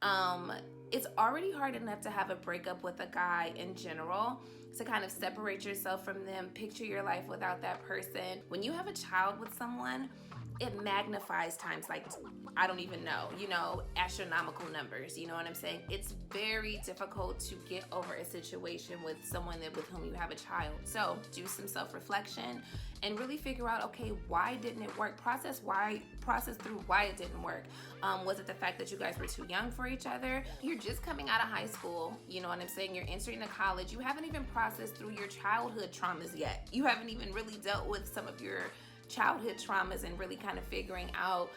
Um, it's already hard enough to have a breakup with a guy in general, to kind of separate yourself from them, picture your life without that person. When you have a child with someone, it magnifies times like, I don't even know, astronomical numbers. You know what I'm saying? It's very difficult to get over a situation with someone with whom you have a child. So do some self-reflection and really figure out, okay, why didn't it work? Process through why it didn't work. Was it the fact that you guys were too young for each other? You're just coming out of high school, you know what I'm saying? You're entering a college. You haven't even processed through your childhood traumas yet. You haven't even really dealt with some of your childhood traumas and really kind of figuring out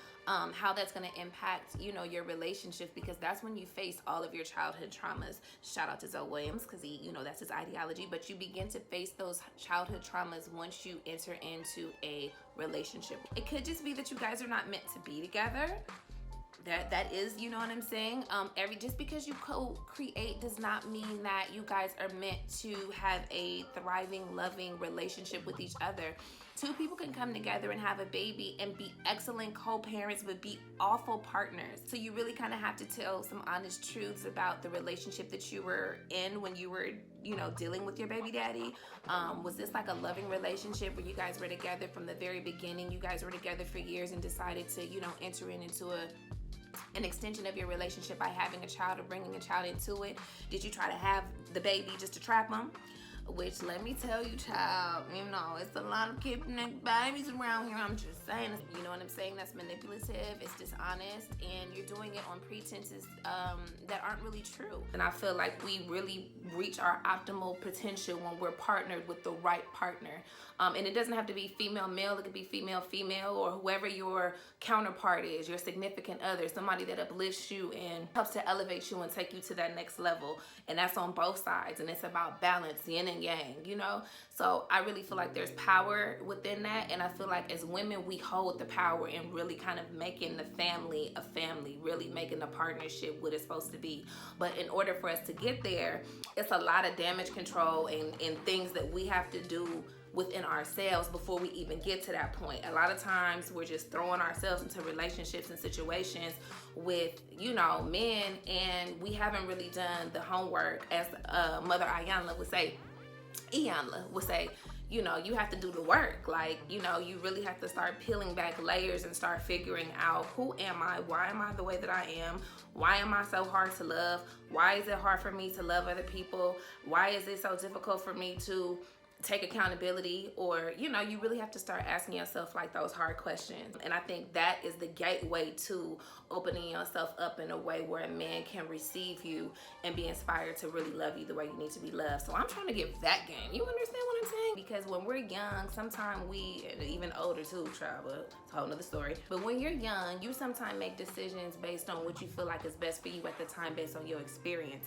how that's going to impact, your relationship, because that's when you face all of your childhood traumas. Shout out to Zoe Williams, because he, that's his ideology. But you begin to face those childhood traumas once you enter into a relationship. It could just be that you guys are not meant to be together. That is, you know what I'm saying? Just because you co-create does not mean that you guys are meant to have a thriving, loving relationship with each other. Two people can come together and have a baby and be excellent co-parents, but be awful partners. So you really kind of have to tell some honest truths about the relationship that you were in when you were, dealing with your baby daddy. Was this like a loving relationship where you guys were together from the very beginning? You guys were together for years and decided to, enter into an extension of your relationship by having a child or bringing a child into it? Did you try to have the baby just to trap them? Which, let me tell you, child, it's a lot of kidnapped babies around here. I'm just saying, you know what I'm saying? That's manipulative, it's dishonest, and you're doing it on pretenses that aren't really true. And I feel like we really reach our optimal potential when we're partnered with the right partner. And it doesn't have to be female-male, it could be female-female, or whoever your counterpart is, your significant other, somebody that uplifts you and helps to elevate you and take you to that next level. And that's on both sides, and it's about balance, yin and yang, So I really feel like there's power within that, and I feel like as women, we hold the power in really kind of making the family a family, really making the partnership what it's supposed to be. But in order for us to get there, it's a lot of damage control and things that we have to do within ourselves before we even get to that point. A lot of times we're just throwing ourselves into relationships and situations with, men, and we haven't really done the homework. As Mother Iyanla would say, you have to do the work. You really have to start peeling back layers and start figuring out, who am I? Why am I the way that I am? Why am I so hard to love? Why is it hard for me to love other people? Why is it so difficult for me to take accountability? Or, you really have to start asking yourself those hard questions. And I think that is the gateway to opening yourself up in a way where a man can receive you and be inspired to really love you the way you need to be loved. So I'm trying to give that game. You understand what I'm saying? Because when we're young, sometimes and even older too, but it's a whole nother story. But when you're young, you sometimes make decisions based on what you feel like is best for you at the time, based on your experience.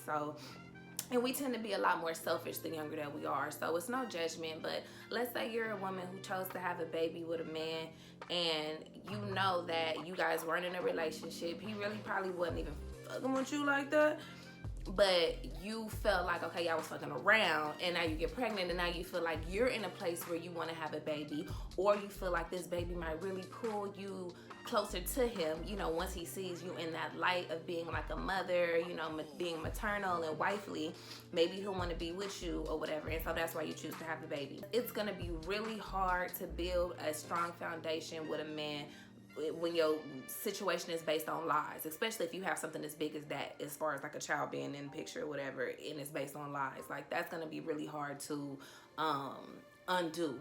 And we tend to be a lot more selfish the younger that we are. So it's no judgment, but let's say you're a woman who chose to have a baby with a man, and you know that you guys weren't in a relationship. He really probably wasn't even fucking with you like that. But you felt like, okay, y'all was fucking around, and now you get pregnant, and now you feel like you're in a place where you want to have a baby, or you feel like this baby might really pull you closer to him, once he sees you in that light of being like a mother, being maternal and wifely. Maybe he'll want to be with you or whatever, and so that's why you choose to have the baby. It's going to be really hard to build a strong foundation with a man when your situation is based on lies, especially if you have something as big as that, as far as like a child being in the picture or whatever, and it's based on lies. That's going to be really hard to undo.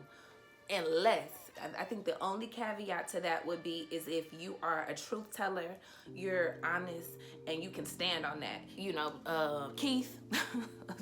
Unless, I think the only caveat to that would be is if you are a truth teller, you're honest, and you can stand on that. Keith,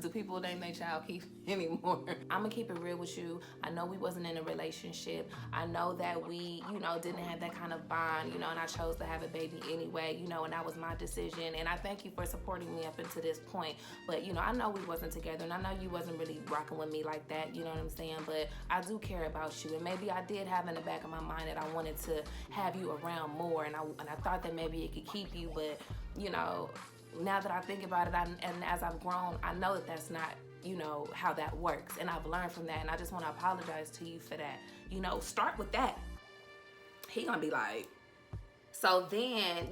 do people name their child Keith anymore? I'm gonna keep it real with you. I know we wasn't in a relationship. I know that we, didn't have that kind of bond, and I chose to have a baby anyway, and that was my decision. And I thank you for supporting me up until this point. But, I know we wasn't together, and I know you wasn't really rocking with me like that, you know what I'm saying? But I do care about you, and maybe I did have in the back of my mind that I wanted to have you around more, and I thought that maybe it could keep you, but now that I think about it, and as I've grown, I know that that's not how that works, and I've learned from that, and I just want to apologize to you for that. Start with that. He gonna be like, so then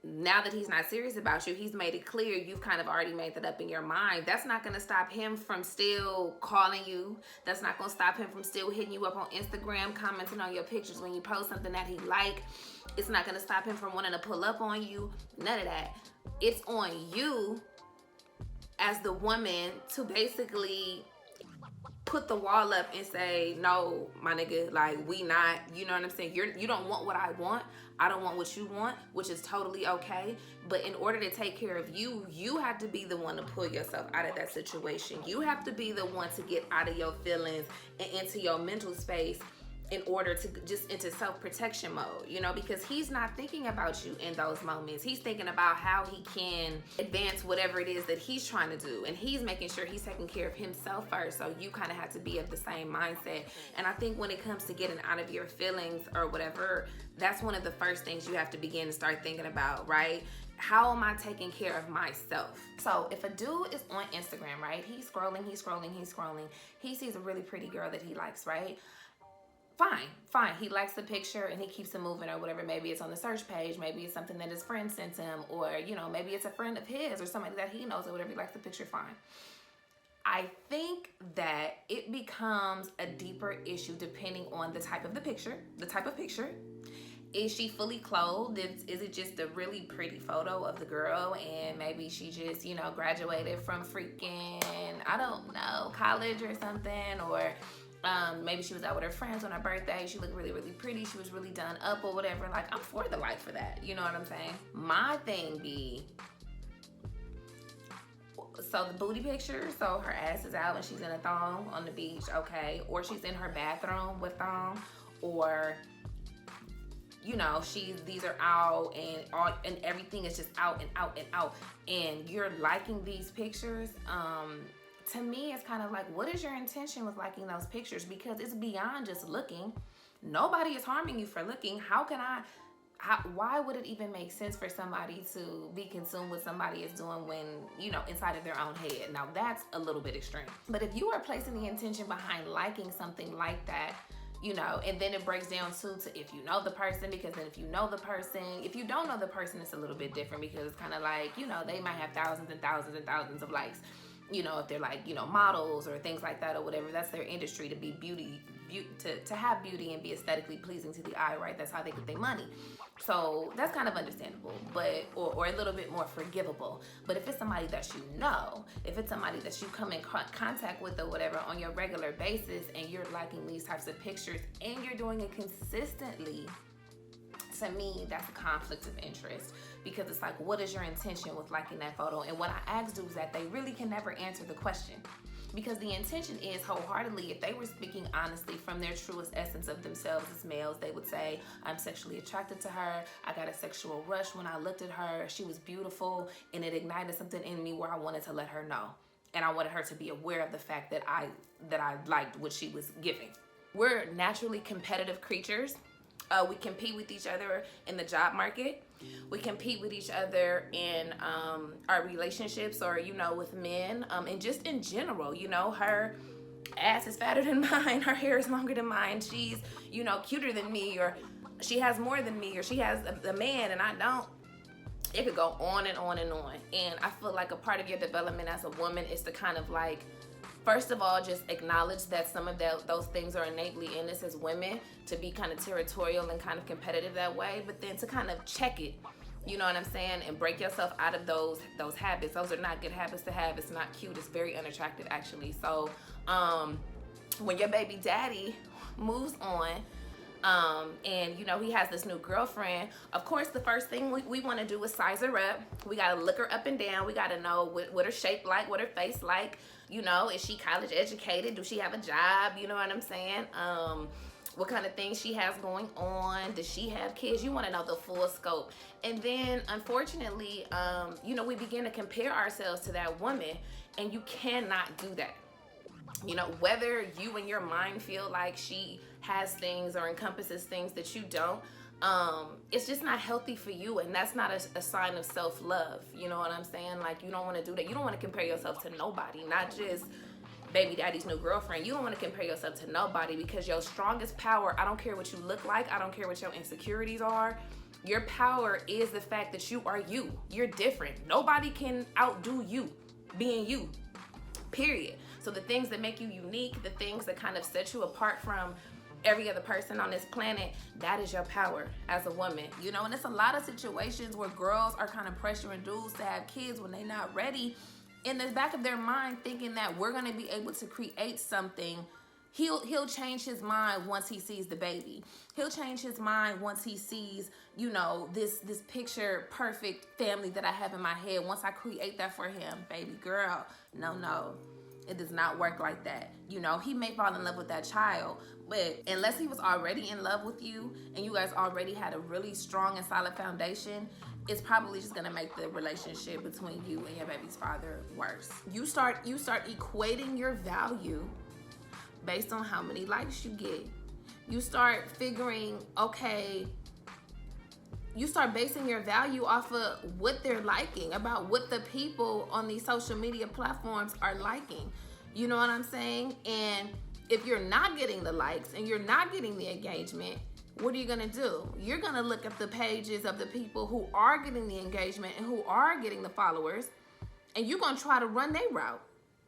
now that he's not serious about you, he's made it clear, you've kind of already made that up in your mind. That's not going to stop him from still calling you. That's not going to stop him from still hitting you up on Instagram, commenting on your pictures when you post something that he like. It's not going to stop him from wanting to pull up on you. None of that. It's on you as the woman to basically put the wall up and say, no, my nigga, like, we not, you know what I'm saying? You don't want what I want. I don't want what you want, which is totally okay. But in order to take care of you, you have to be the one to pull yourself out of that situation. You have to be the one to get out of your feelings and into your mental space in order to just into self-protection mode, you know, because he's not thinking about you in those moments. He's thinking about how he can advance whatever it is that he's trying to do. And he's making sure he's taking care of himself first. So you kind of have to be of the same mindset. And I think when it comes to getting out of your feelings or whatever, that's one of the first things you have to begin to start thinking about, right? How am I taking care of myself? So if a dude is on Instagram, right? He's scrolling. He sees a really pretty girl that he likes, right? Fine. He likes the picture and he keeps it moving or whatever. Maybe it's on the search page. Maybe it's something that his friend sent him, or, you know, maybe it's a friend of his or somebody that he knows or whatever. He likes the picture, fine. I think that it becomes a deeper issue depending on the type of the picture. Is she fully clothed? Is it just a really pretty photo of the girl and maybe she just, you know, graduated from freaking, I don't know, college or something, or maybe she was out with her friends on her birthday. She looked really, really pretty. She was really done up or whatever. Like, I'm for the life for that. You know what I'm saying? My thing be, so the booty picture, so her ass is out and she's in a thong on the beach, okay. Or she's in her bathroom with thong, or, you know, these are out and everything is just out and out and out. And you're liking these pictures, to me, it's kind of like, what is your intention with liking those pictures? Because it's beyond just looking. Nobody is harming you for looking. Why would it even make sense for somebody to be consumed with somebody is doing when, you know, inside of their own head? Now, that's a little bit extreme. But if you are placing the intention behind liking something like that, you know, and then it breaks down to if you know the person, because then if you know the person, if you don't know the person, it's a little bit different, because it's kind of like, you know, they might have thousands and thousands and thousands of likes. You know, if they're like, you know, models or things like that or whatever, that's their industry, to be to have beauty and be aesthetically pleasing to the eye, right? That's how they get their money. So that's kind of understandable, but or a little bit more forgivable. But if it's somebody that you know, if it's somebody that you come in contact with or whatever on your regular basis, and you're liking these types of pictures and you're doing it consistently, to me, that's a conflict of interest, because it's like, what is your intention with liking that photo? And what I ask dudes that they really can never answer the question, because the intention is wholeheartedly, if they were speaking honestly from their truest essence of themselves as males, they would say, I'm sexually attracted to her. I got a sexual rush when I looked at her. She was beautiful, and it ignited something in me where I wanted to let her know. And I wanted her to be aware of the fact that I liked what she was giving. We're naturally competitive creatures. We compete with each other in the job market. We compete with each other in our relationships, or, you know, with men, and just in general. You know, her ass is fatter than mine, her hair is longer than mine, she's, you know, cuter than me, or she has more than me, or she has a man and I don't. It could go on and on and on. And I feel like a part of your development as a woman is to kind of like, first of all, just acknowledge that some of those things are innately in us as women, to be kind of territorial and kind of competitive that way, but then to kind of check it, you know what I'm saying, and break yourself out of those habits. Those are not good habits to have. It's not cute. It's very unattractive, actually. So when your baby daddy moves on, and you know, he has this new girlfriend, of course the first thing we want to do is size her up. We got to look her up and down. We got to know what her shape like, what her face like. You know, is she college educated? Do she have a job? You know what I'm saying? What kind of things she has going on? Does she have kids? You want to know the full scope. And then, unfortunately, you know, we begin to compare ourselves to that woman, and you cannot do that. You know, whether you in your mind feel like she has things or encompasses things that you don't, it's just not healthy for you, and that's not a sign of self-love. You know what I'm saying? Like, you don't want to do that. You don't want to compare yourself to nobody, not just baby daddy's new girlfriend. You don't want to compare yourself to nobody, because your strongest power, I don't care what you look like, I don't care what your insecurities are, Your power is the fact that you are you. You're different. Nobody can outdo you being you, period. So the things that make you unique, the things that kind of set you apart from every other person on this planet, that is your power as a woman. You know, and it's a lot of situations where girls are kind of pressuring dudes to have kids when they're not ready, in the back of their mind thinking that we're going to be able to create something. He'll change his mind once he sees the baby. He'll change his mind once he sees, you know, this picture perfect family that I have in my head. Once I create that for him, baby girl, no. It does not work like that. You know, he may fall in love with that child, but unless he was already in love with you and you guys already had a really strong and solid foundation, it's probably just gonna make the relationship between you and your baby's father worse. You start equating your value based on how many likes you get. You start figuring, okay, you start basing your value off of what they're liking, about what the people on these social media platforms are liking. You know what I'm saying? And if you're not getting the likes and you're not getting the engagement, what are you gonna do? You're gonna look at the pages of the people who are getting the engagement and who are getting the followers, and you're gonna try to run their route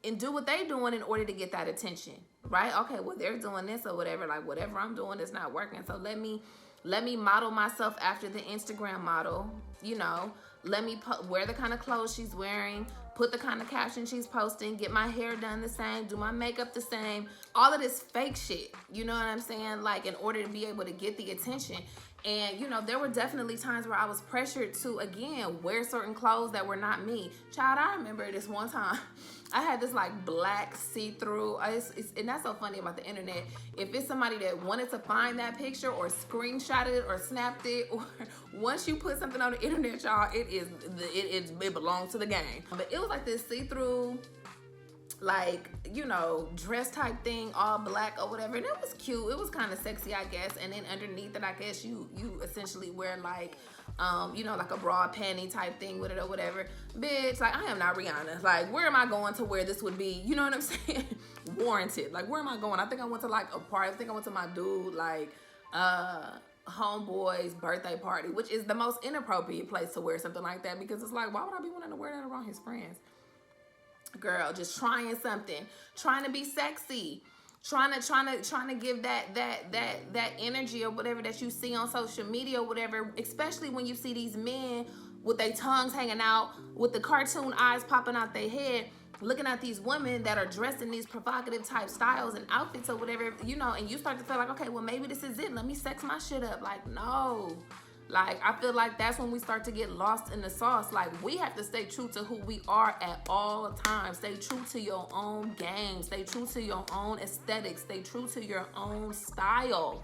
and do what they're doing in order to get that attention, right? Okay, well, they're doing this or whatever, like whatever I'm doing is not working, so let me model myself after the Instagram model, you know. Let me wear the kind of clothes she's wearing, put the kind of caption she's posting, get my hair done the same, do my makeup the same, all of this fake shit, you know what I'm saying? Like, in order to be able to get the attention. And, you know, there were definitely times where I was pressured to, again, wear certain clothes that were not me. Child, I remember this one time, I had this like black see-through, and that's so funny about the internet. If it's somebody that wanted to find that picture or screenshotted it or snapped it, or once you put something on the internet, y'all, it belongs to the game. But it was like this see-through, like, you know, dress type thing, all black or whatever, and it was cute. It was kind of sexy, I guess. And then underneath it, I guess you essentially wear like, you know, like a broad panty type thing with it or whatever. Bitch, like, I am not Rihanna. Like, where am I going to where this would be, you know what I'm saying? Warranted. Like, where am I going? I think I went to like a party. I think I went to my dude, like, homeboy's birthday party, which is the most inappropriate place to wear something like that, because it's like, why would I be wanting to wear that around his friends? Girl, just trying something, trying to be sexy, trying to give that energy or whatever that you see on social media or whatever, especially when you see these men with their tongues hanging out, with the cartoon eyes popping out their head, looking at these women that are dressed in these provocative type styles and outfits or whatever, you know, and you start to feel like, okay, well, maybe this is it. Let me sex my shit up. Like, no. Like, I feel like that's when we start to get lost in the sauce. Like, we have to stay true to who we are at all times. Stay true to your own game. Stay true to your own aesthetic. Stay true to your own style.